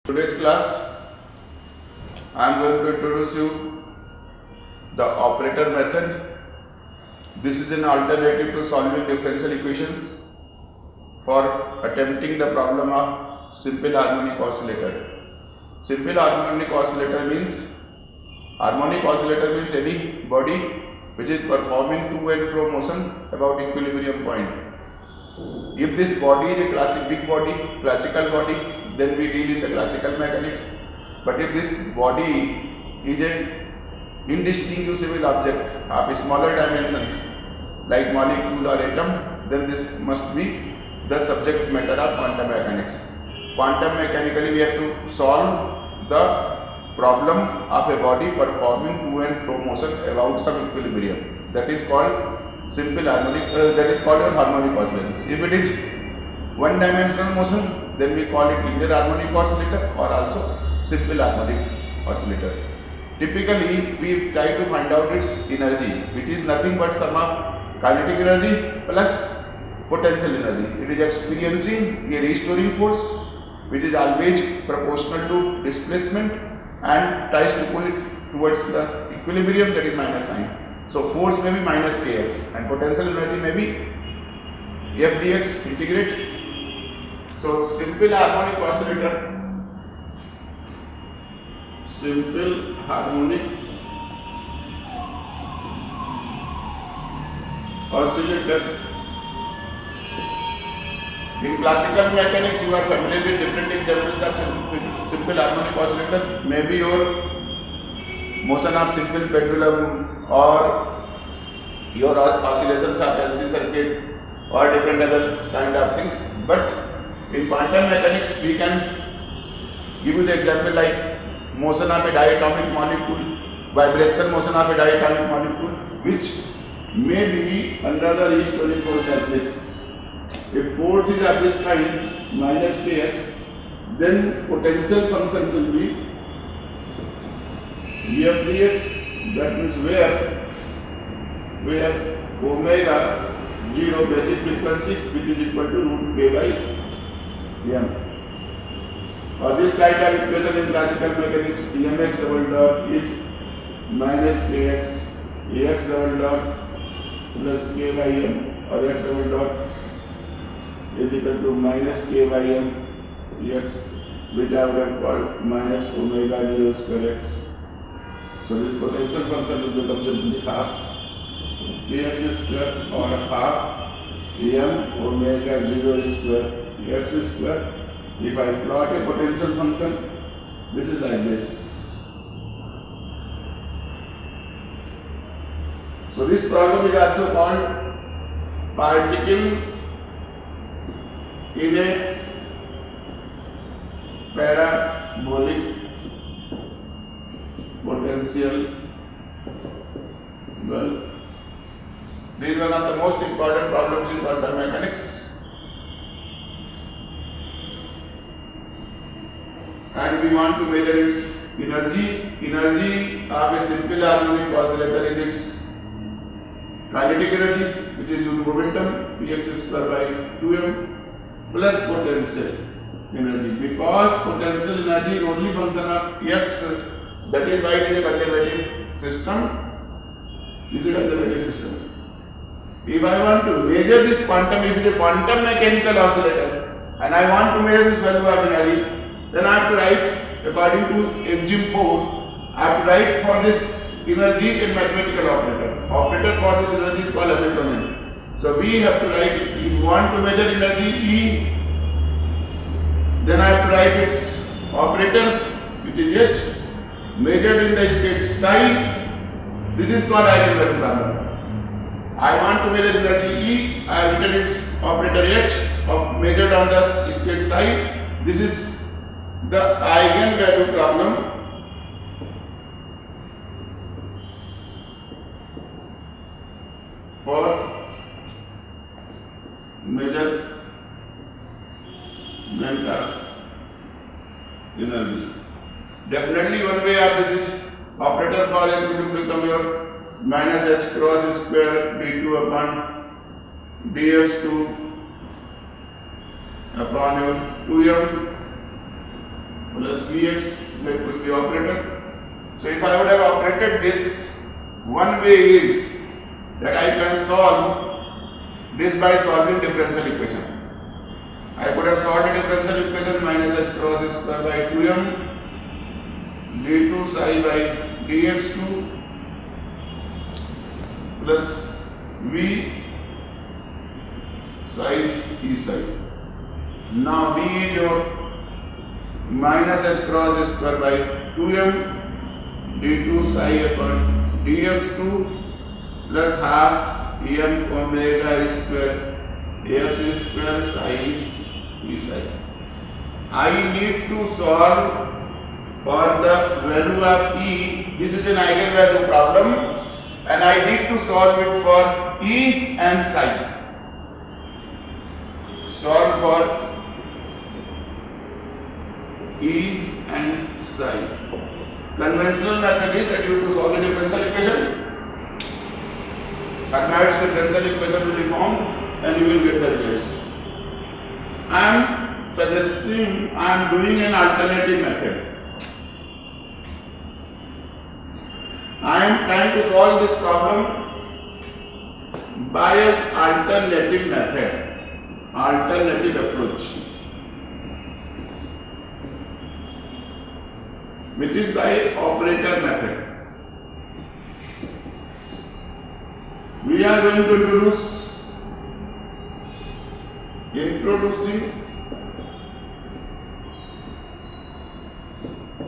Today's class, I am going to introduce you the operator method. This is an alternative to solving differential equations for attempting the problem of simple harmonic oscillator. Simple harmonic oscillator means any body which is performing to and fro motion about equilibrium point. If this body is a classical body, then we deal in the classical mechanics. But if this body is a indistinguishable object of smaller dimensions like molecule or atom, then this must be the subject matter of quantum mechanics. Quantum mechanically we have to solve the problem of a body performing to and fro motion about some equilibrium. That is called simple harmonic. That is called your harmonic oscillations. If it is one dimensional motion, then we call it linear harmonic oscillator or also simple harmonic oscillator. Typically, we try to find out its energy, which is nothing but sum of kinetic energy plus potential energy. It is experiencing a restoring force, which is always proportional to displacement and tries to pull it towards the equilibrium, that is minus sign. So force may be minus kx and potential energy may be f dx, integrate. So simple harmonic oscillator in classical mechanics you are familiar with different examples of simple harmonic oscillator. Maybe your motion of simple pendulum or your oscillations of LC circuit or different other kind of things. But in quantum mechanics we can give you the example like motion of a diatomic molecule, vibrational motion of a diatomic molecule, which may be under the restoring force like this. If force is of this kind minus kx, then potential function will be f dx. That means where omega 0 basic frequency, which is equal to root k by m. Or this kind of equation in classical mechanics, mx double dot is minus kx ax double dot plus k by m, or x double dot is equal to minus k by m x, which I would have called minus omega 0 square x. So this potential function will become simply half kx square or half m omega 0 square x square. If I plot a potential function, this is like this. So this problem is also called particle in a parabolic potential bulb. This is one of the most important problems in quantum mechanics. And we want to measure its energy. Energy of a simple harmonic oscillator is its kinetic energy, which is due to momentum px square by 2m plus potential energy. Because potential energy is only function of x, that is why it is a conservative system. This is a conservative system. If I want to measure this quantum, if it is a quantum mechanical oscillator, and I want to measure this value of energy, then I have to write, according to axiom 4, I have to write for this energy in mathematical operator. Operator for this energy is called Hamiltonian. So we have to write, if you want to measure energy E, then I have to write its operator, which is H, measured in the state psi. This is called eigenvalue problem. I want to measure energy E, I have written its operator H, measured on the state psi. This is the eigenvalue problem. For measurement of energy. Definitely one way of this is operator for H will become your minus h cross square d2 upon dx2 upon your 2m plus Vx, that will be operator. So if I would have operated this, one way is that I can solve this by solving differential equation. I could have solved the differential equation minus h cross square by 2m d2 psi by dx2 plus v side e side. Now v is your minus h cross square by 2m d2 psi upon dx2 plus half m omega square x square psi e side. I need to solve for the value of e. This is an eigenvalue problem and I need to solve it for e and psi. Solve for e and psi. Conventional method is that you have to solve the differential equation. Hermite's differential equation will be formed and you will get the results. I am suggesting, I am doing an alternative method. I am trying to solve this problem by an alternative method, alternative approach, which is by operator method. We are going to introducing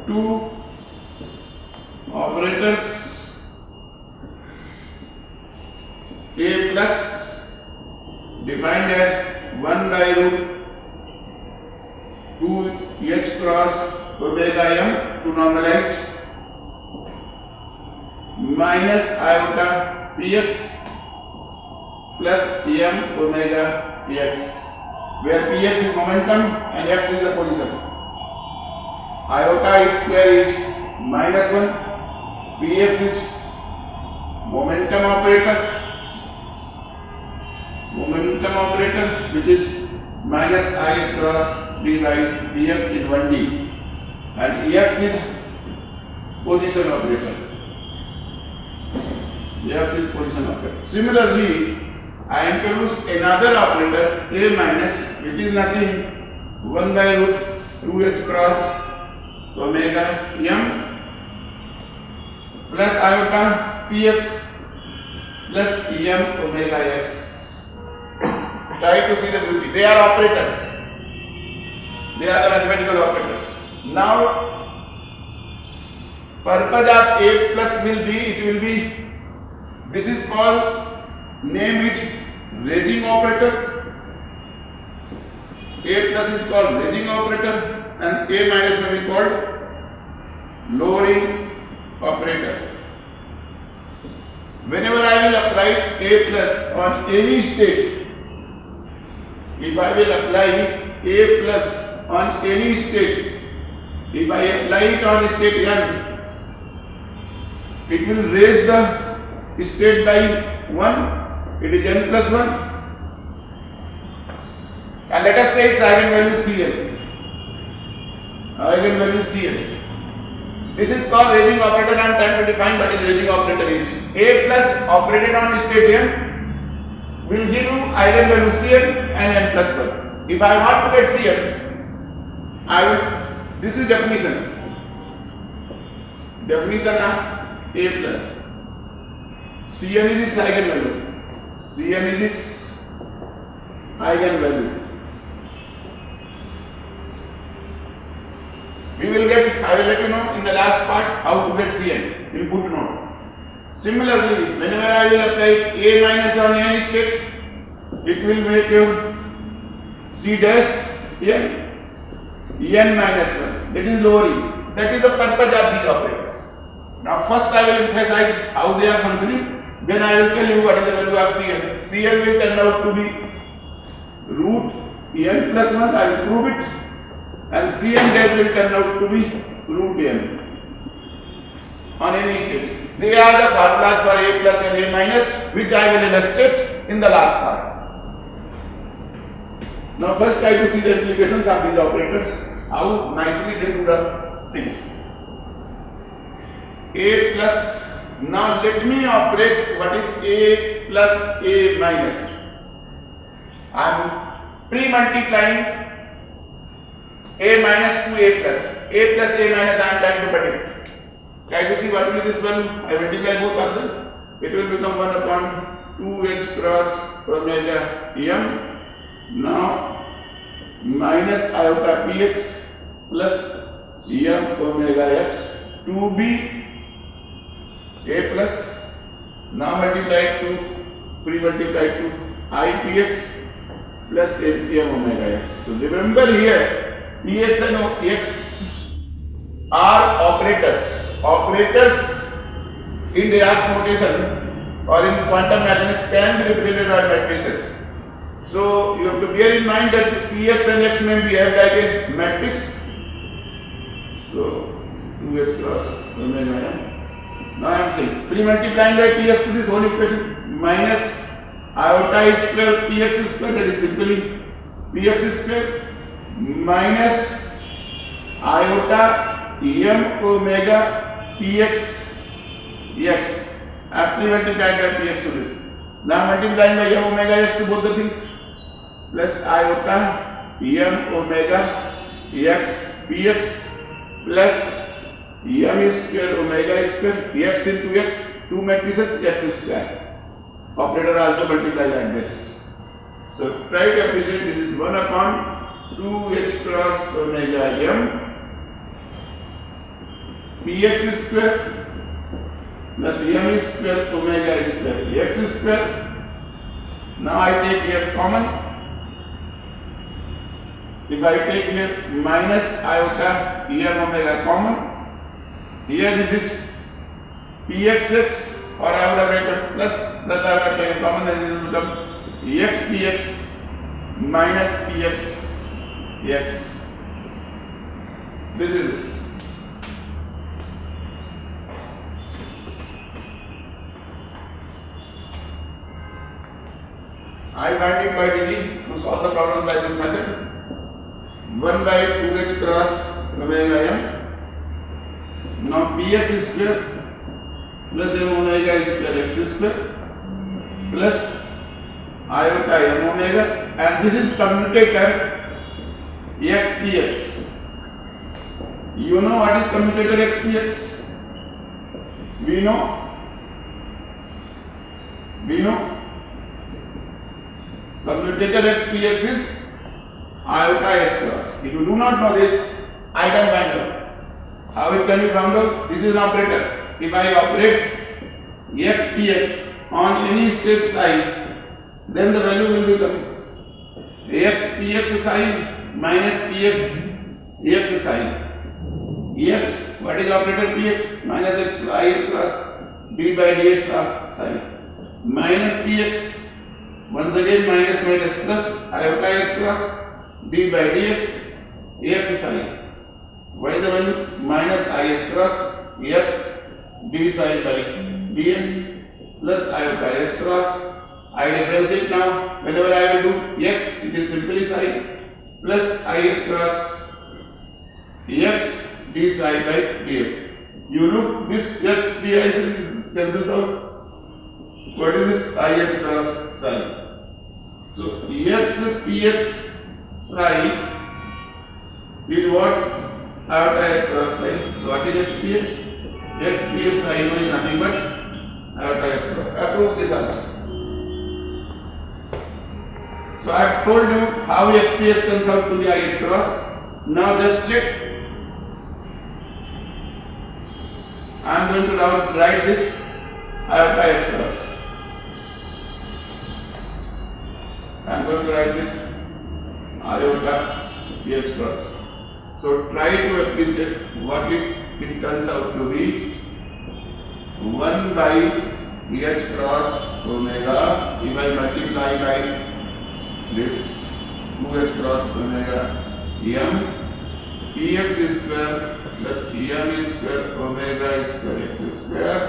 two operators a plus defined as 1 by root 2 h cross omega m to normalize minus iota px plus m omega px, where px is momentum and x is the position. Iota square is minus 1, px is momentum operator which is minus I h cross d by dx in 1d, and x is position operator. Similarly, I introduced another operator a minus, which is nothing 1 by root 2h cross omega m plus iota px plus em omega x. Try to see the beauty. They are operators. They are the mathematical operators. Now, purpose of a plus will be, this is called, name is raging operator. A plus is called raging operator and a minus may be called lowering operator. Whenever I will apply a plus on any state, if I will apply a plus on any state, if I apply it on state n, it will raise the state by 1, it is n plus 1, and let us say its eigenvalue Cn. Eigenvalue Cn. This is called raging operator. I am trying to define what is raging operator is. A plus operated on state n will give you eigenvalue Cn and n plus 1. If I want to get Cn, this is definition of A plus. Cn is its eigenvalue. We will get, I will let you know in the last part how to get Cn in footnote. Similarly, whenever I will apply A minus on any state, it will make your C dash n minus 1. That is lowering. That is the purpose of these operators. Now first I will emphasize how they are functioning, then I will tell you what is the value of Cn. Cn will turn out to be root n plus 1, I will prove it, and Cn dash will turn out to be root n on any state. They are the formulas for A plus and A minus, which I will illustrate in the last part. Now first try to see the implications of these operators. How nicely they do the things. A plus, now let me operate what is A plus A minus. I am pre-multiplying A minus to A plus. A plus A minus I am trying to predict. Try to see what will be this value. I multiply both of them. It will become 1 upon 2h cross omega m. Now minus iota px plus m omega x to be a plus. Now multiply it to pre-multiply to I px plus m omega x. So remember here px and x are operators. Operators in Dirac's notation or in quantum mechanics can be represented by matrices. So you have to bear in mind that px and x may behave like a matrix. So 2h cross omega m. Now I am saying pre-multiplying by px to this whole equation minus iota square px square, that is simply px square minus iota m omega px x. I have pre-multiplied by px to this. Now multiplying by m omega x to both the things plus iota m omega x px plus m square omega square x into x, two matrices x square. Operator also multiply like this. So try to appreciate this is 1 upon 2h cross omega m px square plus m square omega square x square. Now I take here common. If I take here minus iota m omega common, here this is pxx, or I would have written plus I would have taken common, and it will become x px minus px x. This is this. I find it quite easy to solve the problem by this method. 1 by 2h cross omega m. Now px square plus m omega square x square plus iota m omega, and this is commutator x px. You know what is commutator x px? We know. Commutator x px is iota x cross. If you do not know this, I can find out. How it can be found out? This is an operator. If I operate x px on any state psi, then the value will become x px psi minus px x psi. X, what is operator px? Minus x I h cross d by dx of psi. Minus px, once again minus plus iota h cross d by dx x psi. What is the value? Minus I h cross x d psi by dx plus iota h cross. I differentiate now. Whenever I will do x, it is simply psi plus I h cross x d psi by dx. You look, this x d I cancels out. What is this I h cross psi? So x px psi is what? Iota h cross psi. So what is x px? X px I know is nothing but iota h cross. I proved this also. So I have told you how x px turns out to be I h cross. Now just check. I am going to write this iota h cross. I am going to write this iota h cross. So try to appreciate what it turns out to be. 1 by h cross omega, if I multiply by this 2h cross omega m px square plus m square omega square x square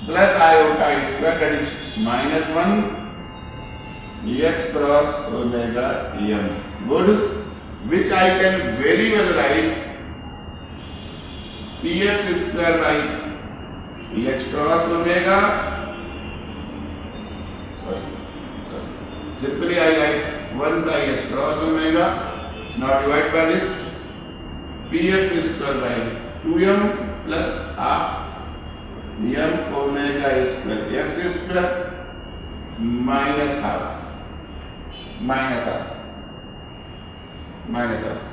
plus iota square, that is minus 1 h cross omega m. Good. which I can very well write px square by h cross omega. Simply I write 1 by h cross omega. Now divide by this px square by 2m plus half m omega square x square minus half.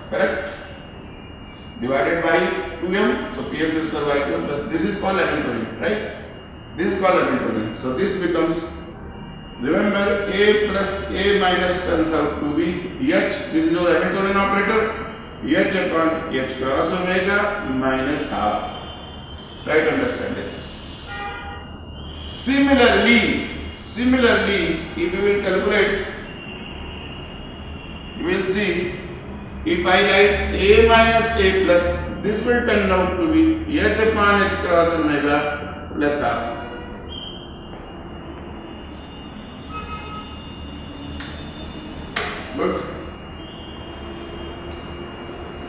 Correct? Divided by 2m, so px square by 2m plus this is called Hamiltonian, right? This is called Hamiltonian. So this becomes, remember, a plus a minus turns out to be h. This is your Hamiltonian operator, h upon h cross omega minus half. Try to understand this. Similarly, if you will calculate, you will see, if I write a minus a plus, this will turn out to be h upon h cross omega plus half. Good.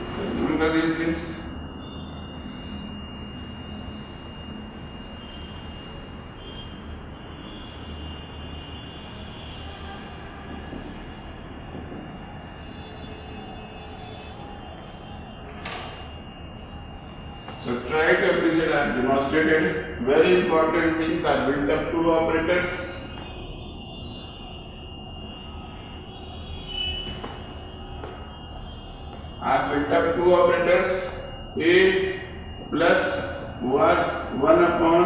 So remember these things. So try to appreciate, I have demonstrated very important things. I built up two operators. A plus was 1 upon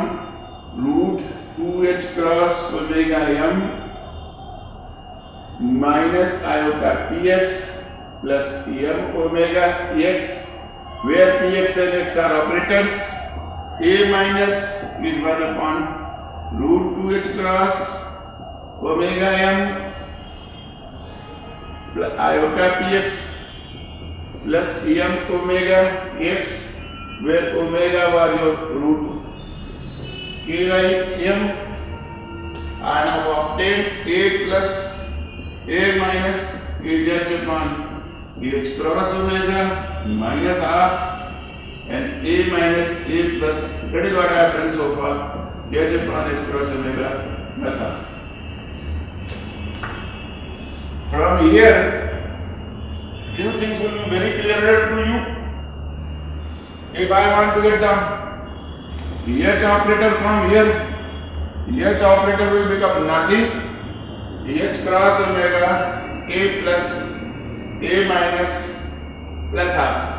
root 2h cross omega m minus iota px plus m omega x, where px and x are operators. A minus is 1 upon root 2h cross omega m plus iota px plus m omega x, where omega was your root k by m. I have obtained a plus a minus is h upon h cross omega minus half, and a minus a plus, that is what I have done so far, h upon h cross omega plus half. From here, few things will be very clear to you. If I want to get the h operator from here, h operator will become nothing, h cross omega a plus a minus plus half.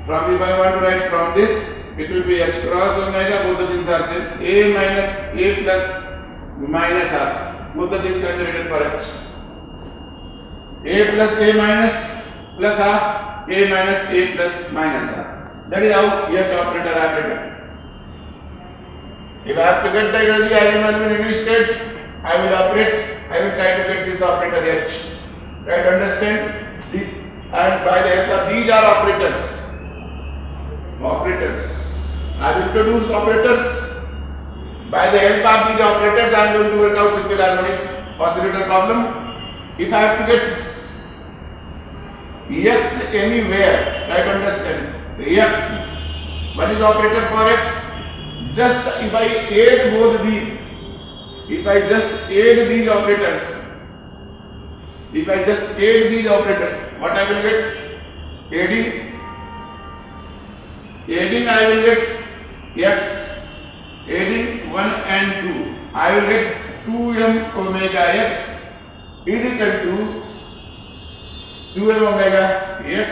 From, if I want to write from this, it will be h cross omega, both the things are same, a minus a plus minus half, both the things can be written for h. A plus a minus plus half, a minus a plus minus half. That is how h operator I have written. If I have to get the energy eigenvalue in any state, I will operate, I will try to get this operator h. Try to understand, and by the help of these are operators. I have introduced operators. By the help of these operators, I am going to work out simple harmonic oscillator problem. If I have to get x anywhere, try to understand x. What is operator for x? Just if I add both these, if I just add these operators, what I will get? Adding I will get x, adding 1 and 2, I will get 2m omega x is equal to 2m omega x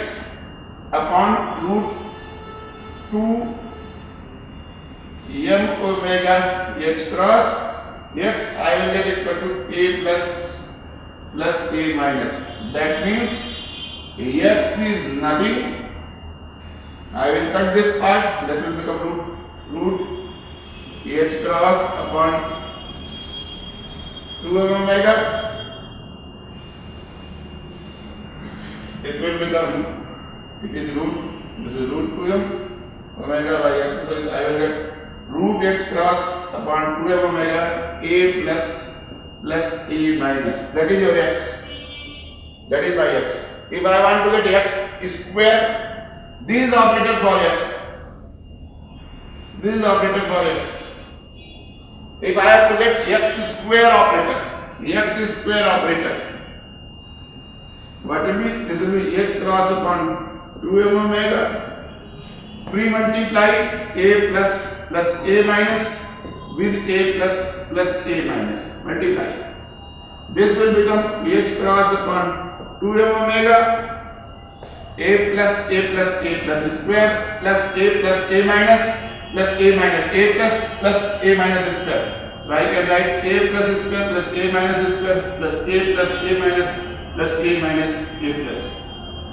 upon root 2 m omega h cross x, I will get equal to a plus a minus. That means x is nothing. I will cut this part, that will become root h cross upon 2m omega. It will become, it is root, this is root 2m omega by x, so I will get root h cross upon 2m omega a plus a minus. That is your x. that is by x. If I want to get x square, this is the operator for x. This is the operator for x. If I have to get x square operator, what will be? This will be h cross upon 2m omega. Pre-multiply a plus a minus with a plus a minus. Multiply. This will become h cross upon 2m omega a plus square plus a minus a plus a minus square. So I can write a plus square plus a minus square plus a minus a plus.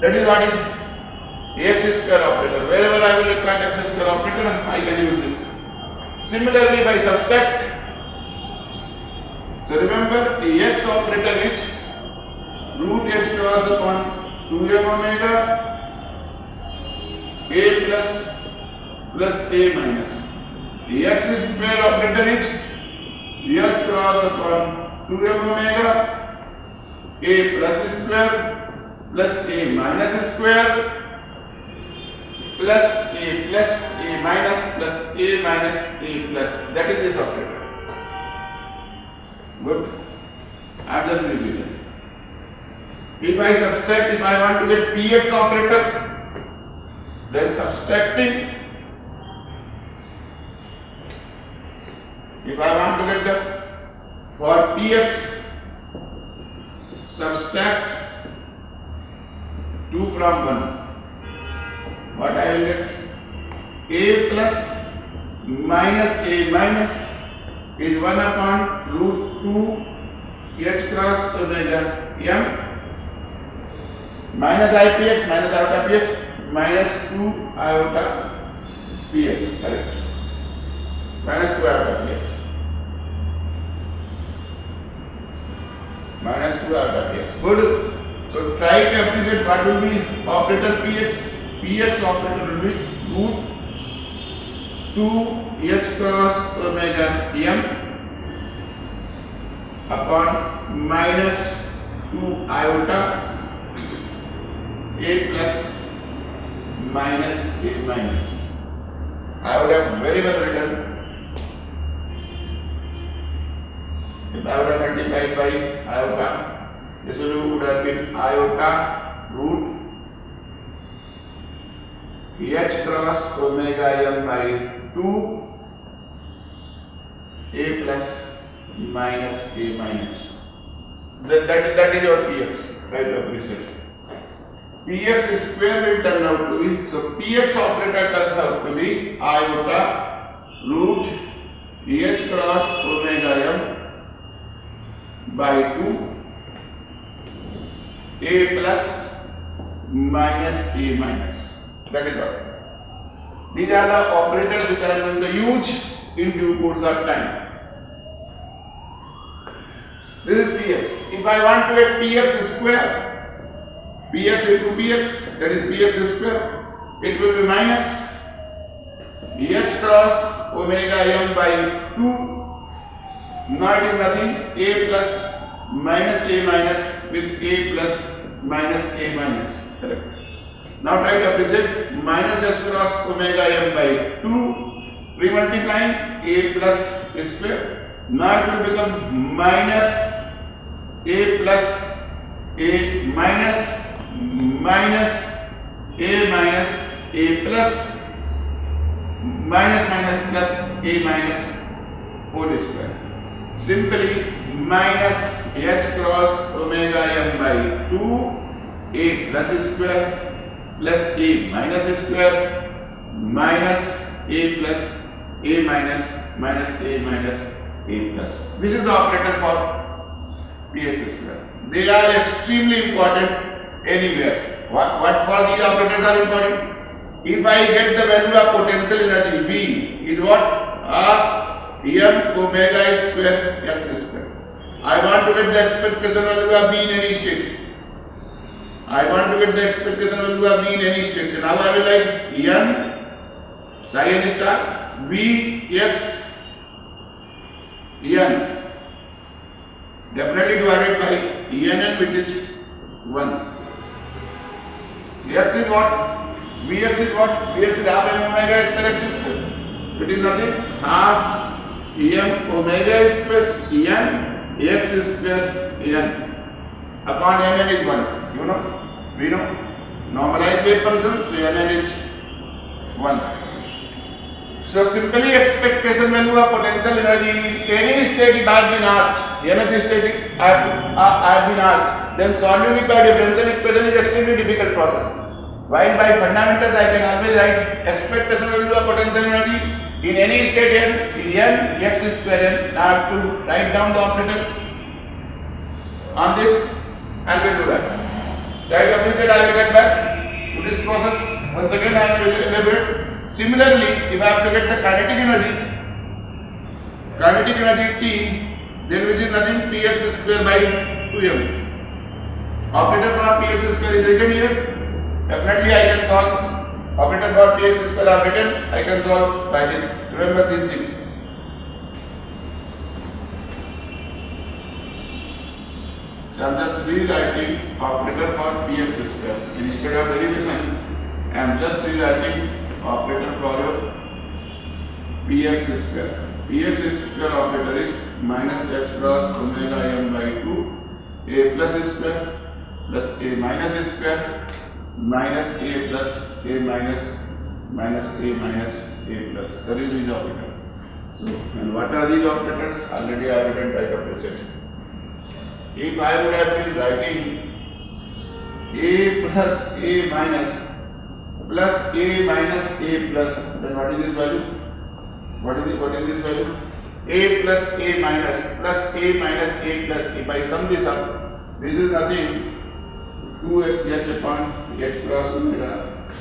That is what is x square operator. Wherever I will require x square operator, I can use this. Similarly, by subtract. So remember, the x operator is root h cross upon 2m omega a plus a minus. The x square operator is h cross upon 2m omega a plus square plus a minus square plus a minus a plus. That is this operator. Good. I have just repeated. If I subtract, if I want to get px operator, then subtracting. If I want to get the for px, subtract 2 from 1. What I will get? A plus minus a minus is 1 upon root 2 h cross omega m minus ipx minus iota px minus 2 iota px. Correct. Minus 2 iota px. Minus 2 iota px. Good. So try to appreciate what will be operator px. Px operator will be root 2 h cross omega m upon minus 2 iota a plus minus a minus. I would have very well written, if I would have multiplied by iota, this would have been iota root h cross omega m by 2 a plus minus a minus. That is your px. Right, appreciate. Px square will turn out to be, so px operator turns out to be iota root h cross omega m by 2 a plus minus a minus. That is all. These are the operators which I am going to use in due course of time. This is px. If I want to get px square, px into px, that is px square, it will be minus h cross omega m by 2, not is nothing, a plus minus a minus with a plus minus a minus. Correct. Now try to appreciate minus h cross omega m by 2, pre-multiplying a plus a square. Now it will become minus a plus a minus minus a minus a plus minus plus a minus whole square. Simply minus h cross omega m by 2 a plus square plus a minus square minus a plus a minus a minus a plus. This is the operator for px square. They are extremely important anywhere. What for these operators are important? If I get the value of potential energy V is what? R m omega square x square. I want to get the expectation value of V in any state. I want to get the expectation value of V in any state. Then now I will write n psi n star V x n definitely divided by n which is 1. So x is what? Vx is what? Vx is half m omega square x square. It is nothing. Half m omega square n x square n upon n is 1. You know? We know. Normalized wave function, so n is 1. So simply expectation value of potential energy in any state if I have been asked, energy state I have been asked, then solving it by differential equation is extremely difficult process. While by fundamentals I can always write expectation value of potential energy in any state n is n x square n. Now I have to write down the operator on this and we'll do that. Right, appreciate I will get back to this process. Once again I will elaborate. Similarly, if I have to get the kinetic energy T, then which is nothing px square by 2m. Operator for px square is written here. Definitely I can solve. Operator for px square are written. I can solve by this. Remember these things. So I am just rewriting operator for px square. Instead of derivation, I am just rewriting operator for px square. Px square operator is minus h cross omega m by 2 a plus square plus a minus square minus a plus a minus minus a minus a plus. That is this operator. So, and what are these operators? Already I have written right of the set. If I would have been writing a plus a minus plus a minus a plus, then what is this value? What is this value? A plus a minus plus a minus a plus. If I sum this up, this is nothing 2h upon h cross omega.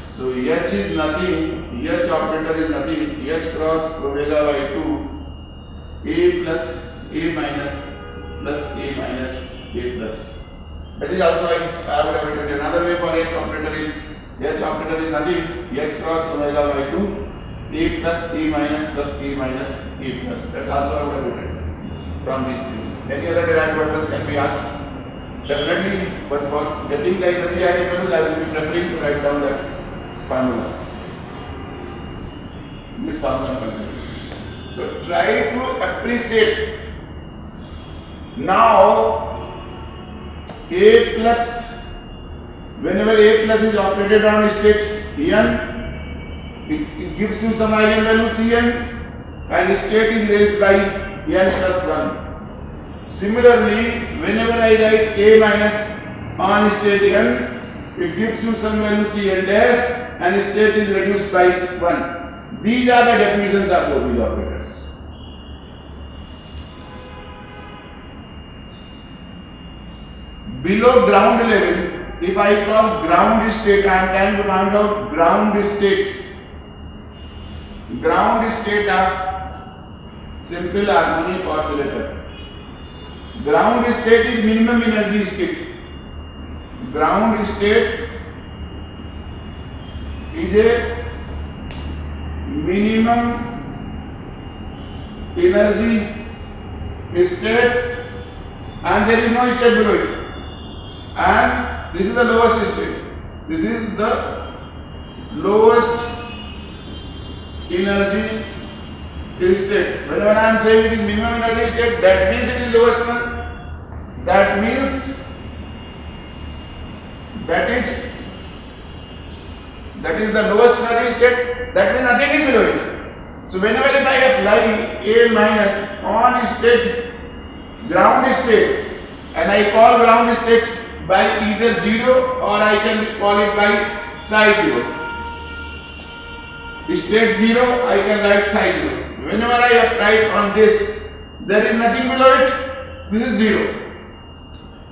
So h is nothing, h operator is nothing, h cross omega by 2 a plus a minus plus a minus a plus. That is also I would have written another way for h operator is nothing h cross omega by 2 a plus a minus plus a minus a plus. That also I would have written from these things. Any other derived versions can be asked. Definitely, but for getting the energy I will be preferring to write down that formula. This formula. So try to appreciate. Now a plus, whenever a plus is operated on state n, it gives you some eigenvalue Cn and state is raised by n plus 1. Similarly, whenever I write a minus on state n, it gives you some value Cn dash and state is reduced by 1. These are the definitions of both these operators. Below ground level, if I call ground state, I am trying to find out ground state of simple harmonic oscillator. Ground state is minimum energy state. Ground state is a minimum energy state and there is no state below it. And this is the lowest state. This is the lowest energy state. Whenever I am saying it is minimum energy state, that means it is lowest energy. That means that is the lowest energy state. That means nothing is below it. So whenever if I apply a minus on state, ground state, and I call ground state by either 0 or I can call it by psi 0. State 0, I can write psi 0. Whenever I apply on this, there is nothing below it. This is 0.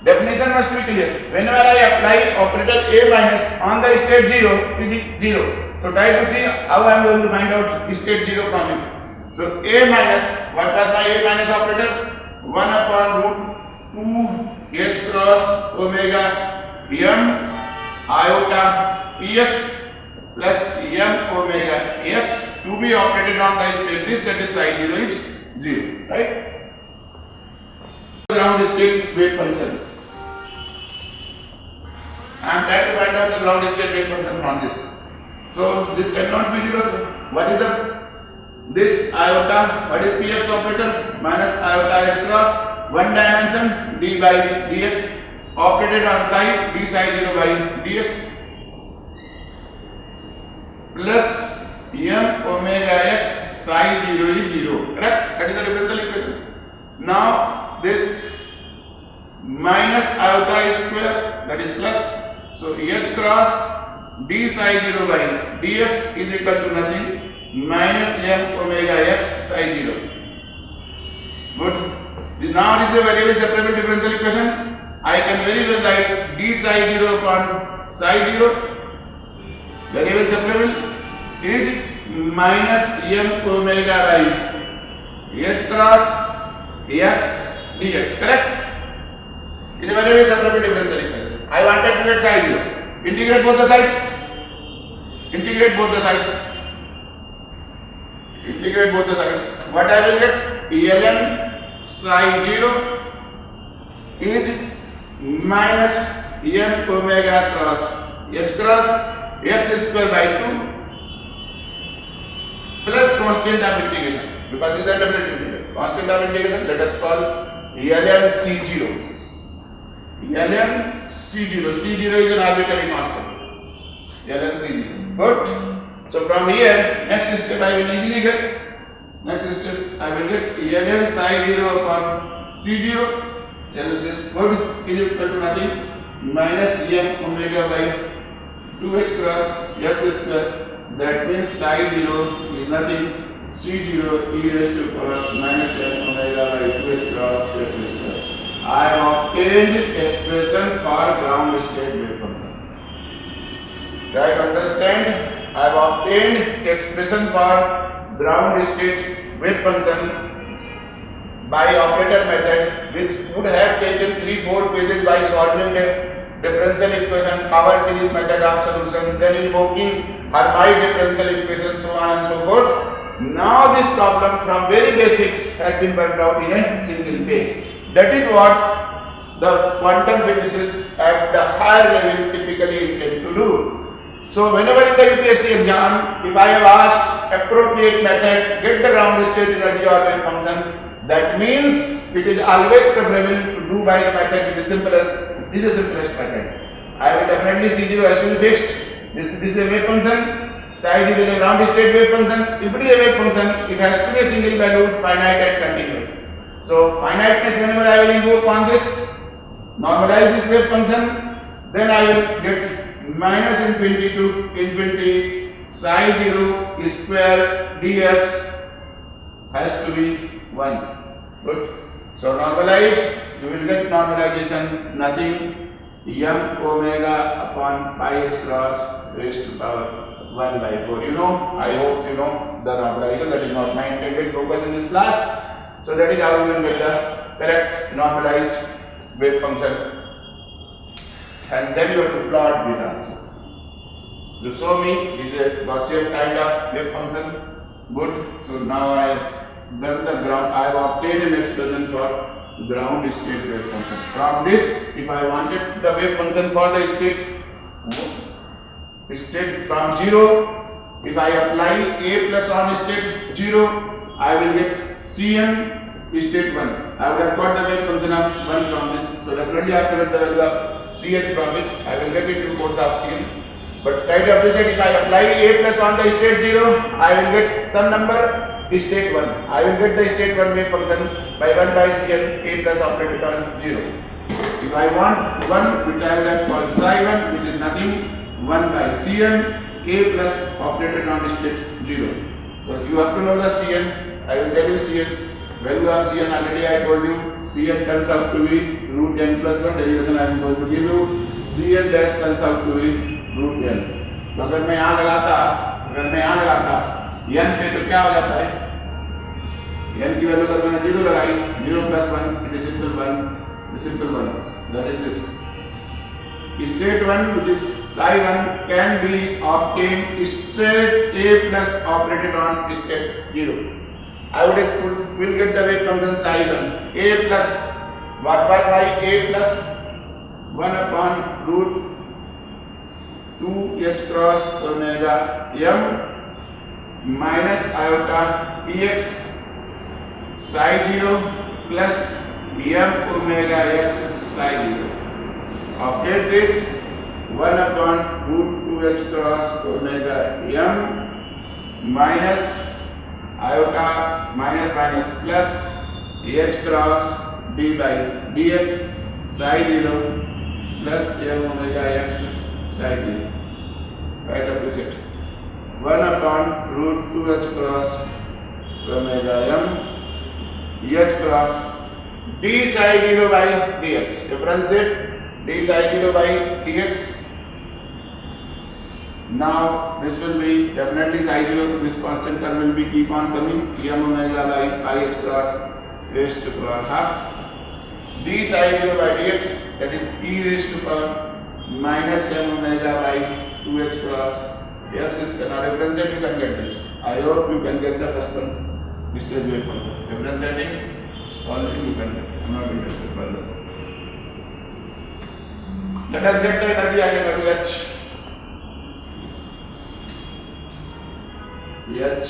Definition must be clear. Whenever I apply operator a minus on the state 0, it is 0. So try to see how I am going to find out state 0 from it. So a minus, what was my a minus operator? 1 upon root 2 h cross omega m iota px plus m omega x to be operated on the state disk, that is psi 0 is 0, right? Ground state wave function. I am trying to find out the ground state wave function from this. So this cannot be 0. What is this iota? What is px operator? Minus iota h cross, one dimension d by dx, operated on psi, d psi 0 by dx, plus m omega x psi 0 is 0. Correct? That is the differential equation. Now this minus iota is square, that is plus. So h cross d psi 0 by dx is equal to nothing minus m omega x psi 0. Good. Now this is a variable separable differential equation. I can very well write d psi 0 upon psi 0. Variable separable is minus m omega by h cross x dx. Correct? It is a variable separable differential equation. I wanted to get psi 0. Integrate both the sides. Integrate both the sides. Integrate both the sides. What I will get? ln psi 0 is minus m omega cross h cross x square by 2 plus constant of integration, because this is a definite integral. Constant of integration, let us call ln c0. ln c0. c0 is an arbitrary constant. ln c0. Good. So from here, next step I will easily get. Next step I will get ln psi 0 upon c0. This good is equal to nothing minus m omega by 2h cross x square. That means psi 0 is nothing c0 e raised to power minus m omega by 2h cross x square. I have obtained expression for ground state wave function. Try to understand. I have obtained expression for ground state wave function by operator method, which would have taken 3-4 pages by solving the differential equation, power series method of solution, then invoking Hermite differential equation, so on and so forth. Now this problem from very basics has been worked out in a single page. That is what the quantum physicists at the higher level typically intend to do. So whenever in the UPSC exam, if I have asked appropriate method, get the ground state energy or wave function, that means it is always preferable to do by the method which is simplest. This is the simplest method. I will definitely C0 has to be fixed. This is a wave function. Psi 0 is a ground state wave function. If it is a wave function, it has to be a single valued, finite and continuous. So finiteness, whenever I will invoke on this, normalize this wave function, then I will get minus infinity to infinity psi 0 square dx has to be 1. Good. So normalize, you will get normalization nothing m omega upon pi h cross raised to power 1 by 4. You know, I hope you know the normalization. That is not my intended focus in this class. So that is how we will get the correct normalized wave function, and then you have to plot this answer. You show me this is a Gaussian kind of wave function. Good. So now I have done the ground. I have obtained an expression for ground state wave function. From this, if I wanted the wave function for the state from 0, if I apply a plus on state 0, I will get Cn state 1. I would have got the wave function of 1 from this. So definitely I have to get the value of Cn from it. I will get it to codes of Cn. But try to appreciate, if I apply a plus on the state 0, I will get some number state 1. I will get the state 1 wave function by 1 by Cn a plus operated on 0. If I want 1, which I will have called psi 1, which is nothing 1 by Cn a plus operated on state 0. So you have to know the Cn. I will tell you Cn. Value of Cn already I told you. Cn turns out to be root n plus 1. Derivation I am going to give you. Cn dash turns out to be root n. तो अगर मैं यहाँ लगाता n पे तो क्या हो जाता है? n की वैल्यू अगर मैंने 0 लगाई, 0 plus 1, it is simple 1. That is this. State 1, which is psi 1, can be obtained straight a plus operated on state 0. I will get the wave function psi 1. A plus, what by a plus 1 upon root 2h cross omega m minus iota px psi 0 plus m omega x psi 0. Operate this 1 upon root 2h cross omega m minus iota minus minus plus h cross d by dx psi 0 plus m omega x psi 0. Right opposite. 1 upon root 2h cross omega m h cross d psi 0 by dx. Differentiate d psi 0 by dx. Now this will be definitely psi 0. This constant term will be keep on coming. M omega by pi h cross raised to power half. D psi 0 by dx, that is e raised to power minus m omega by 2h cross x is cannot differentiate. You can get this. I hope you can get the first one. This stage wave function. Differentiating already you can get. I am not interested further. Let us get the energy eigenvalue h. H.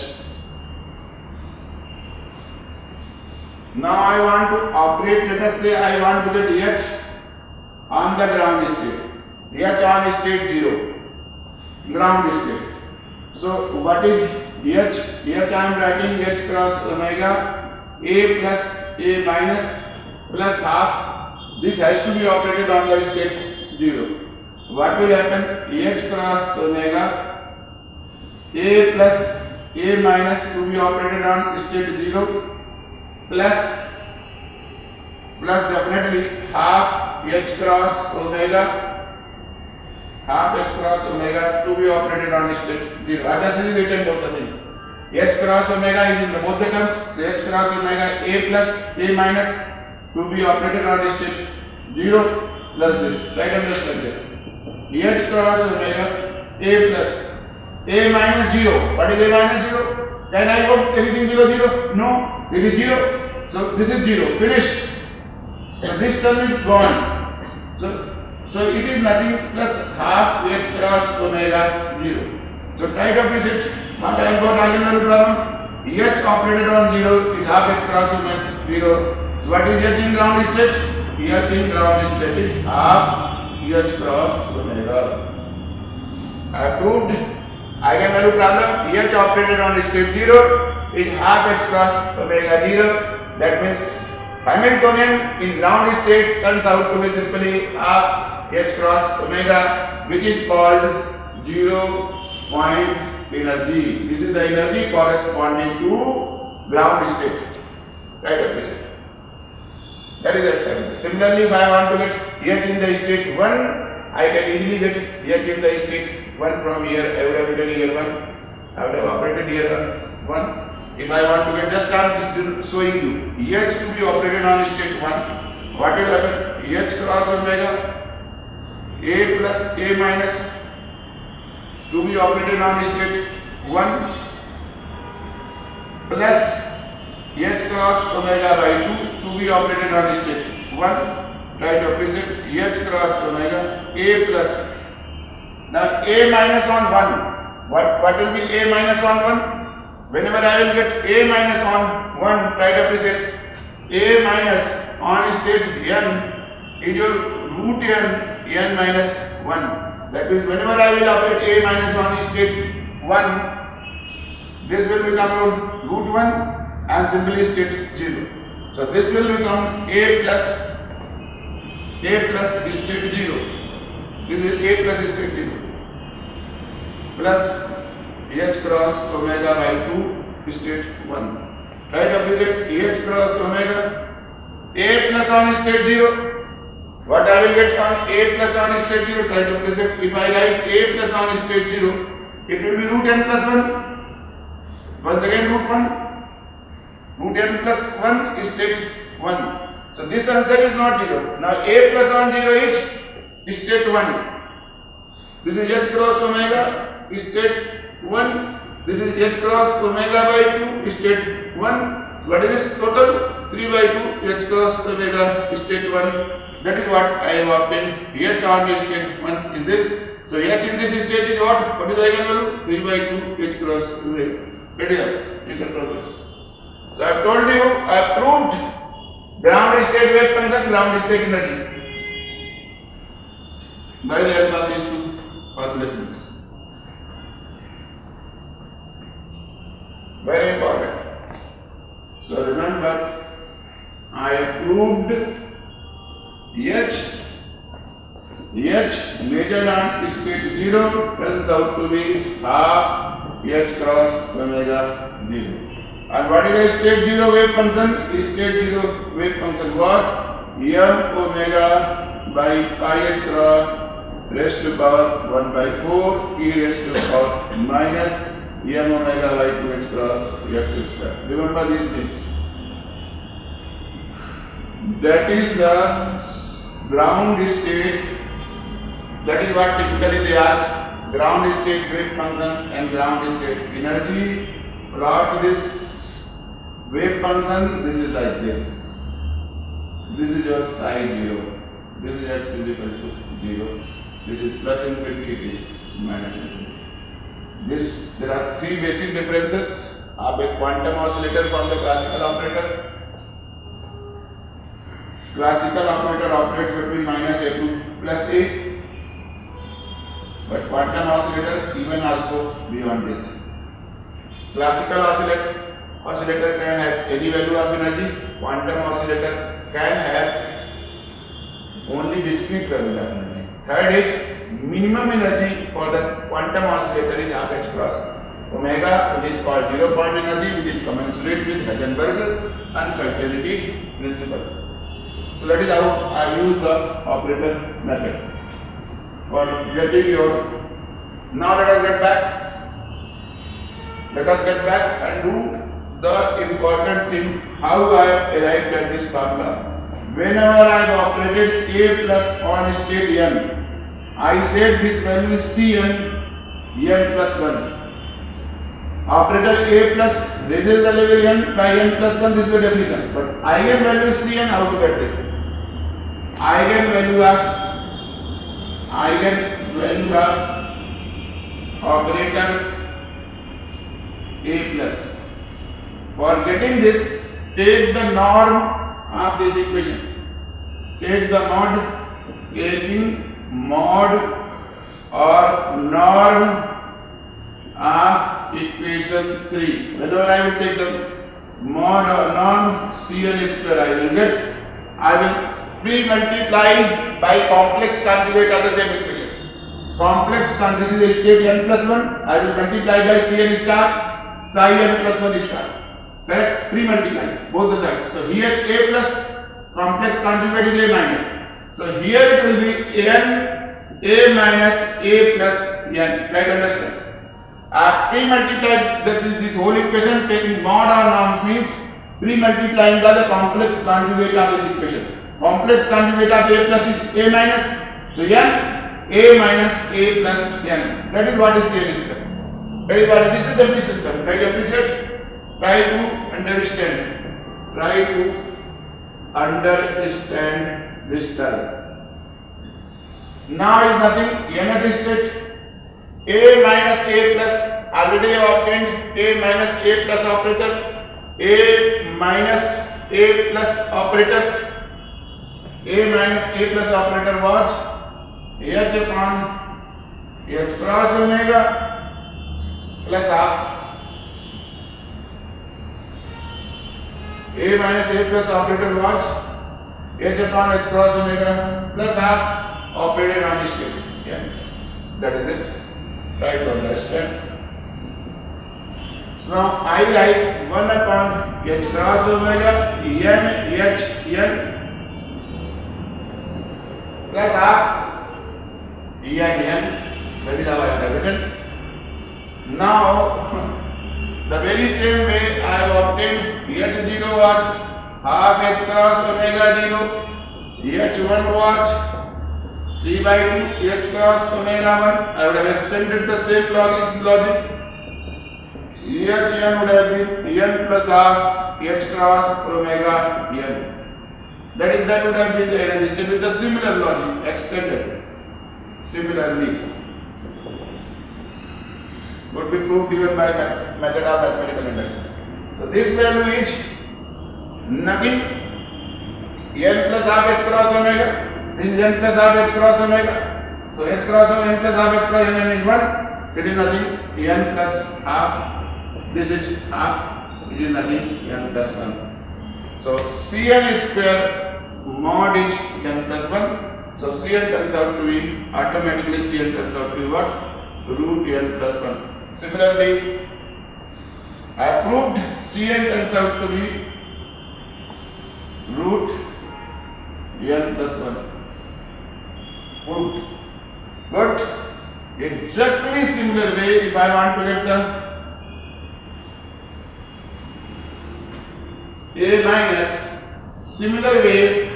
Now I want to operate, let us say I want to get H on the ground state. H on state 0. Ground state. So what is H? H I am writing H cross omega A plus A minus plus half. This has to be operated on the state 0. What will happen? H cross omega A plus A minus to be operated on state 0 plus definitely half h cross omega to be operated on state 0. I just rewritten both the things. H cross omega is in the both the terms. So h cross omega A plus A minus to be operated on state 0 plus this. Write on this like this. H cross omega A plus A minus 0. What is A minus 0? Can I go anything below 0? No, it is 0. So this is 0. Finished. So this term is gone. So it is nothing plus half h cross omega 0. So try to appreciate what I have got eigenvalue problem. H operated on 0 is half h cross omega 0. So what is h in ground state? H in ground state is half h cross omega. I have proved eigenvalue problem. H operated on state 0 is half h cross omega 0. That means Hamiltonian in ground state turns out to be simply half h cross omega, which is called 0 point energy. This is the energy corresponding to ground state. Right opposite. That is the step. Similarly, if I want to get h in the state 1, I can easily get h in the state 1 from here. I would have written here 1. I would have operated here 1. If I want to get, just start showing you h to be operated on state 1, what will happen? H cross omega A plus A minus to be operated on state 1 plus h cross omega by 2 to be operated on state 1. Try to appreciate h cross omega A plus. Now A minus on 1. What will be A minus on 1? Whenever I will get A minus on 1, try to appreciate A minus on state n is your root n minus 1. That means whenever I will operate A minus on state 1, this will become root 1 and simply state 0. So this will become A plus state 0. This is A plus state 0 plus h cross omega by 2 state 1. Right opposite h cross omega A plus on state 0. What I will get on A plus on state 0? Try to opposite. If I write A plus on state 0, it will be root n plus 1. Once again root 1. Root n plus 1 is state 1. So this answer is not 0. Now A plus on 0 is state 1. This is h cross omega is state 1. This is h cross omega by 2 state 1. So what is this total? 3 by 2 h cross omega state 1. That is what I have obtained. H on state 1 is this. So H in this state is what? What is the eigenvalue? 3 by 2 H cross wave. Ready up? You can progress. So I have told you, I have proved ground state wave function, ground state energy by the help of these two formulations. Very important. So remember, I have proved H measured on state 0 turns out to be half H cross omega 0. And what is the state 0 wave function? State 0 wave function was m omega by pi h cross raised to power 1 by 4 e raised to power minus m omega by 2h cross x square. Remember these things. That is the ground state. That is what typically they ask. Ground state wave function and ground state energy. Plot this wave function. This is like this. This is your psi 0. This is x is equal to 0. This is plus infinity. It is minus infinity. There are three basic differences. आप एक quantum oscillator from the classical operator. Classical operator operates between minus a to plus a, but quantum oscillator even also beyond this. Classical oscillator can have any value of energy. Quantum oscillator can have only discrete value of energy. Third is minimum energy for the quantum oscillator is half h cross omega, which is called 0 point energy, which is commensurate with Heisenberg uncertainty principle. So that is how I use the operator method for getting your. Now let us get back. Let us get back and do the important thing, how I arrived at this formula. Whenever I have operated a plus on state n, I said this value is Cn, n plus 1. Operator a plus raises the level n by n plus 1, this is the definition. But eigenvalue is Cn, how to get this? Eigenvalue of operator a plus. For getting this, take the norm of this equation. Take the mod, taking mod or norm of equation 3. Whenever I will take the mod or norm, Cn square I will get. I will pre-multiply by complex conjugate of the same equation. Complex conjugate, this is a state n plus 1. I will multiply by Cn star, psi n plus 1 star. Correct? Pre-multiply both the sides. So here a plus complex conjugate is a minus. So here it will be a minus a plus n. Right? Understand? Pre-multiplied this whole equation, taking mod or norm means pre-multiplying by the complex conjugate of this equation. Complex conjugate of a plus is a minus. So n a minus a plus n. That is what is Cn square. That is what this is the system. Try to appreciate. Try to understand. Try to understand this term. Now is nothing. Nth state. A minus a plus. Already I have obtained a minus a plus operator. A minus a plus operator. A minus a plus operator was h upon h cross omega plus half. A minus a plus operator was h upon h cross omega plus half operated on this state. Yeah. That is this. Try to understand. So now I write 1 upon h cross omega n h n plus half n. That is how I have written. Now the very same way I have obtained h0 was half h cross omega 0, h1 was 3 by 2 h cross omega 1. I would have extended the same logic. Hn would have been n plus half h cross omega n. That would have been the energy state with the similar logic extended. Similarly, would be proved even by method of mathematical induction. So this value is nothing. N plus half h cross omega. This is n plus half h cross omega. So h cross omega n plus half h cross n is 1. It is nothing. N plus half. This is half. It is nothing. N plus 1. So Cn square mod is n plus 1. So Cn turns out to be automatically Cn turns out to be what? Root n plus 1. Similarly, I proved Cn turns out to be root n plus 1. Proved. But exactly similar way, if I want to get the a minus, similarly,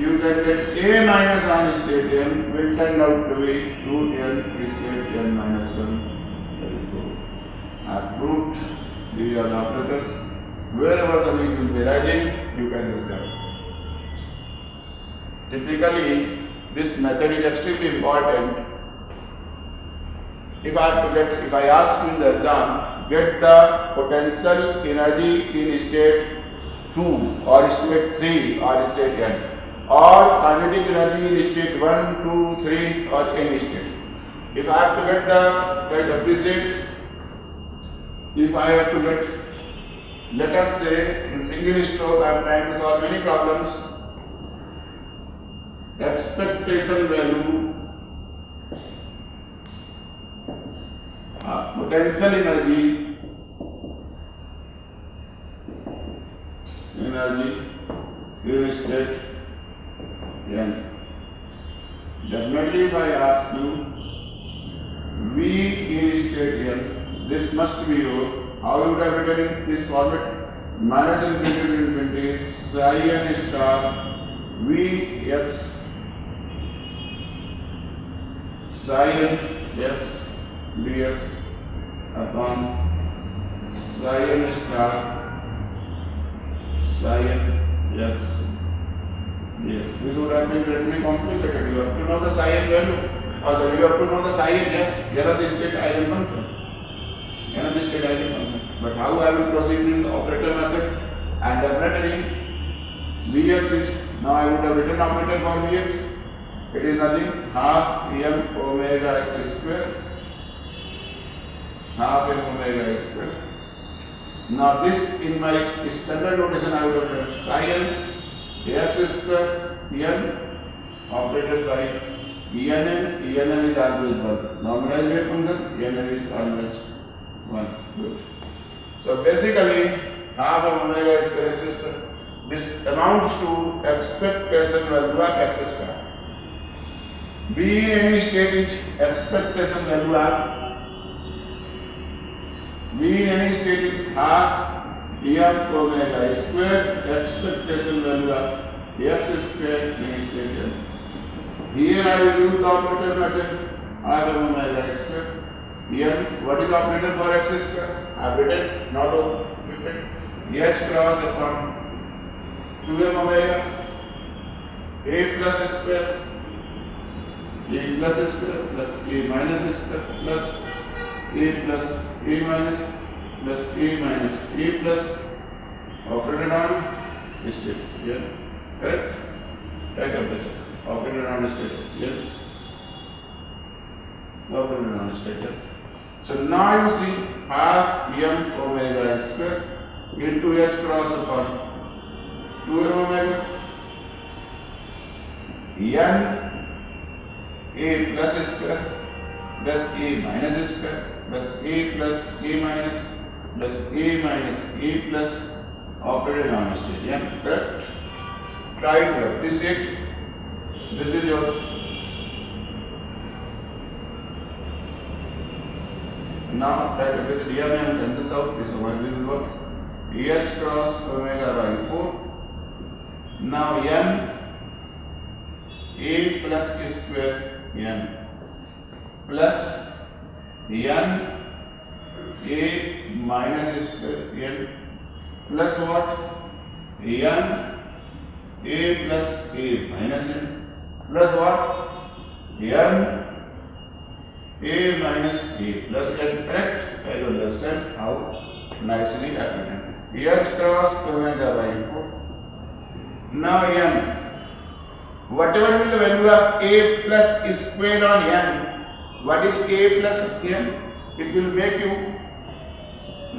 you can get a minus on state n will turn out to be root n state n minus 1. I proved these are the operators. Wherever the link will be rising, you can use them. Typically, this method is extremely important. If I ask you in the exam, get the potential energy in state 2 or state 3 or state n, or kinetic energy in state 1, 2, 3 or any state. If I have to get the, if I have to get, let us say in single stroke I am trying to solve many problems, expectation value, potential energy in state n. Definitely if I ask you V in state n, this must be your, how you would have written in this format, minus infinity to infinity psi n star Vx psi n x dx upon psi n star psi n x dx. This would have been greatly complicated. You have to know the psi n value. Also, you have to know the psi n, yes, here are the state eigenfunction. But how I will proceed in the operator method? And definitely Vx is, now I would have written operator for Vx. It is nothing, half m omega x square. Now this in my standard notation I would have written psi n x square n operated by enn is always 1. Normalized wave function, enn is always 1. Good. So basically half of omega square x square, this amounts to expectation value of x square. B in any state is expectation value of, B in any state is half m omega square expectation value of x square in state n. Here I will use the operator method, half m omega square. Here, what is the operator for x square? I have written, not written, h cross upon 2m omega a plus square plus a minus square plus a plus a minus a plus operator on state. Here, correct? Right opposite. Operator on state. Here, operator on state. Here. So now you see half m omega square into h cross upon 2m omega n a plus square plus a minus square plus a plus a minus plus a minus a plus operated on state n. Correct? Try to appreciate. This is your now try to appreciate here and cancels out. This is what h cross omega by 4. Now n a plus k square n plus n a minus square n plus what? n a plus a minus n plus what? n a minus a plus n. Correct? I understand how nicely happened. H cross omega by 4. Now n. Whatever will the value of a plus square on n, what is a plus n? It will make you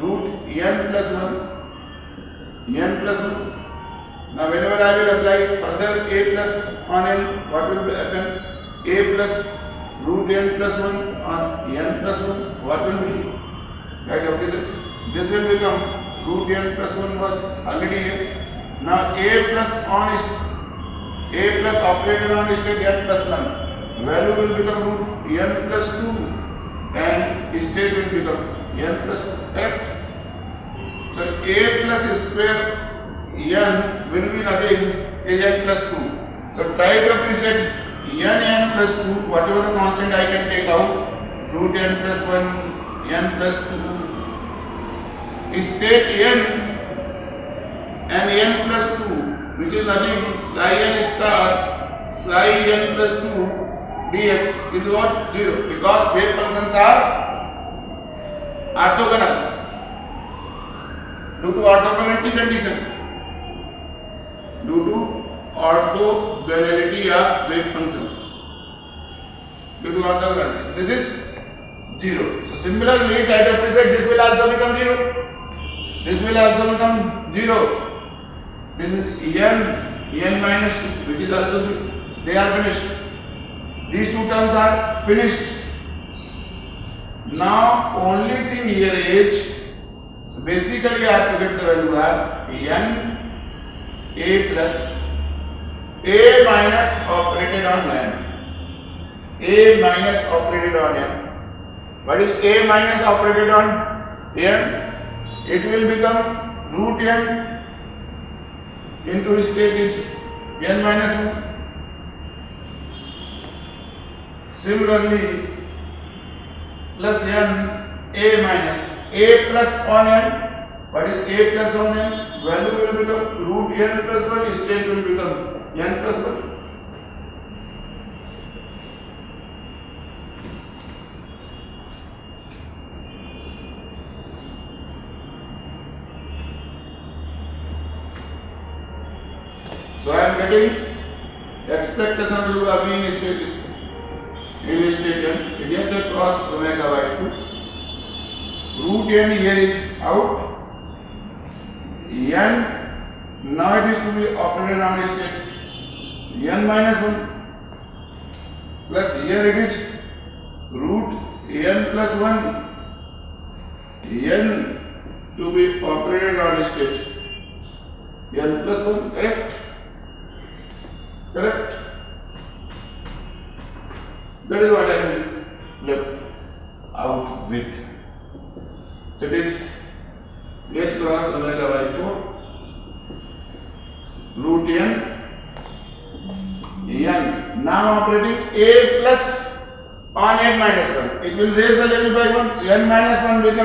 root n plus 1. N plus 1. Now whenever I will apply further a plus on n, what will happen? A plus root n plus 1 on n plus 1, what will be? Right opposite. This will become root n plus 1 was already here. Now a plus on is a plus operated on state n plus 1. Value will become root n plus 2 and state will become n plus 2. Correct? So a plus square n will be nothing is n plus 2. So try to appreciate n plus 2, whatever the constant I can take out, root n plus 1, n plus 2, state n and n plus 2, which is nothing psi n star psi n plus 2 dx is what? 0, because wave functions are orthogonal due to orthogonality condition. Due to orthogonality of wave function. Due to orthogonality. This is 0. So similarly, try to appreciate this will also become 0. This will also become 0. This is n minus 2, which is also 0. They are finished. These two terms are finished. Now only thing here is, so basically I have to get the value of n a plus a minus operated on n. A minus operated on n. What is a minus operated on n? It will become root n into state is n minus 1. Similarly, plus n a minus a plus on n. What is a plus on n? Value will become root n plus 1, state will become n plus 1. So I am getting expectation value of in state n against cross omega by 2. Root n here is out. N now it is to be operated on state n minus 1 plus here it is root n plus 1 n to be operated on state n plus 1. Correct? Correct? That is what I am left out with. So it is h cross omega by 4 root n now operating a plus on n minus 1. It will raise the level by 1. So n minus 1 will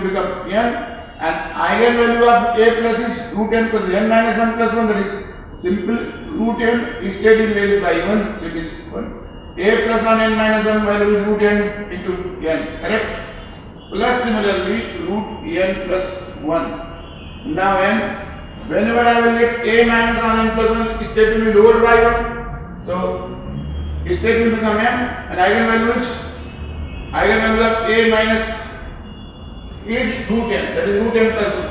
become n, and eigenvalue of a plus is root n plus n minus 1 plus 1, that is simple root n state is raised by 1, so it is 1. A plus on n minus 1 value is root n into n. Correct? Plus similarly root n plus 1. Now n, whenever I will get a minus on n plus 1, state will be lowered by 1. So state will become m, and eigenvalue of a minus is root n, that is root n plus 1.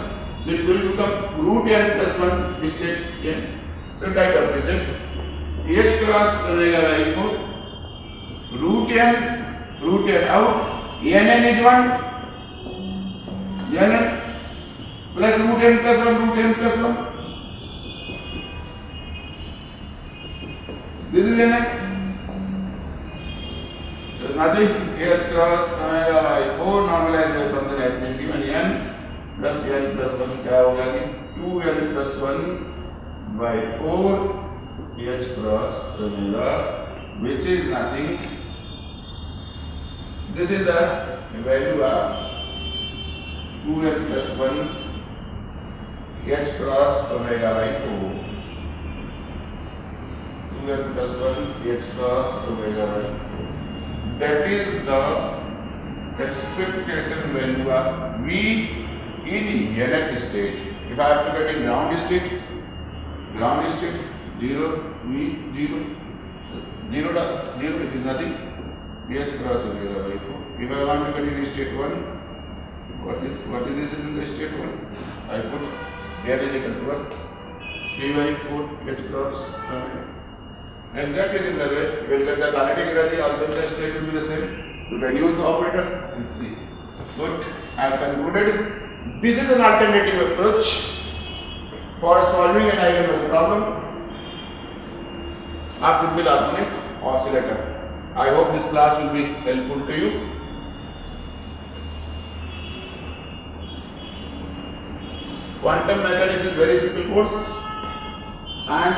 So it will become root n plus 1 state n. So try to appreciate h cross omega by 4 root n out, n is 1, n plus root n plus 1, root n plus 1. This is n. So nothing, h cross omega by 4 normalized by function at given n plus n plus 1 क्या होगा कि 2n plus 1 by 4 h cross omega, which is nothing. This is the value of 2n plus 1 h cross omega by 4. 2n plus 1 h cross omega by 4. That is the expectation value of V in nth state. If I have to get in ground state 0, V 0, 0 it is nothing, h cross omega by 4. If I want to get in state 1, what is this in the state 1? I put here is equal to 1, 3 by 4 h cross omega. Exactly similar way, you will get the kinetic energy also in the state will be the same. You can use the operator and see. Good. I have concluded. This is an alternative approach for solving an eigenvalue problem of simple harmonic oscillator. I hope this class will be helpful to you. Quantum mechanics is very simple course, and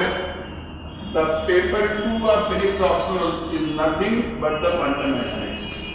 the paper 2 of physics optional is nothing but the quantum mechanics.